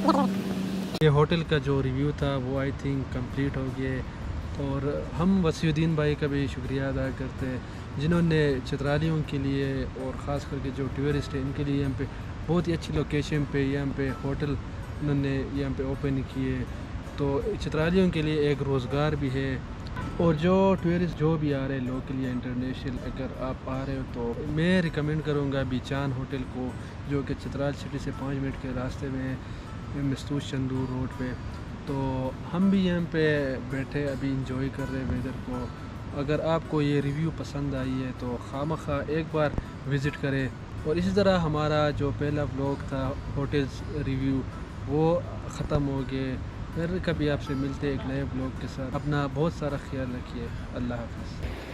یہ ہوٹل کا جو ریویو تھا وہ آئی تھنک کمپلیٹ ہو گیا، اور ہم وسیع الدین بھائی کا بھی شکریہ ادا کرتے ہیں جنہوں نے چترالیوں کے لیے اور خاص کر کے جو ٹورسٹ ہیں ان کے لیے یہاں پہ بہت ہی اچھی لوکیشن پہ یہاں پہ ہوٹل انہوں نے یہاں پہ اوپن کیے، تو چترالیوں کے لیے ایک روزگار بھی ہے۔ اور جو ٹورسٹ جو بھی آ رہے ہیں لوکل یا انٹرنیشنل، اگر آپ آ رہے ہو تو میں ریکمینڈ کروں گا بیچان ہوٹل کو، جو کہ چترال سٹی سے 5 منٹ کے راستے میں ہے، مستوش چندور روڈ پہ۔ تو ہم بھی یہاں پہ بیٹھے ابھی انجوائے کر رہے ہیں ویدر کو۔ اگر آپ کو یہ ریویو پسند آئی ہے تو خواہ ایک بار وزٹ کریں، اور اسی طرح ہمارا جو پہلا ولاگ تھا ہوٹلز ریویو وہ ختم ہو گئے۔ پھر کبھی آپ سے ملتے ایک نئے ولاگ کے ساتھ۔ اپنا بہت سارا خیال رکھیے۔ اللہ حافظ۔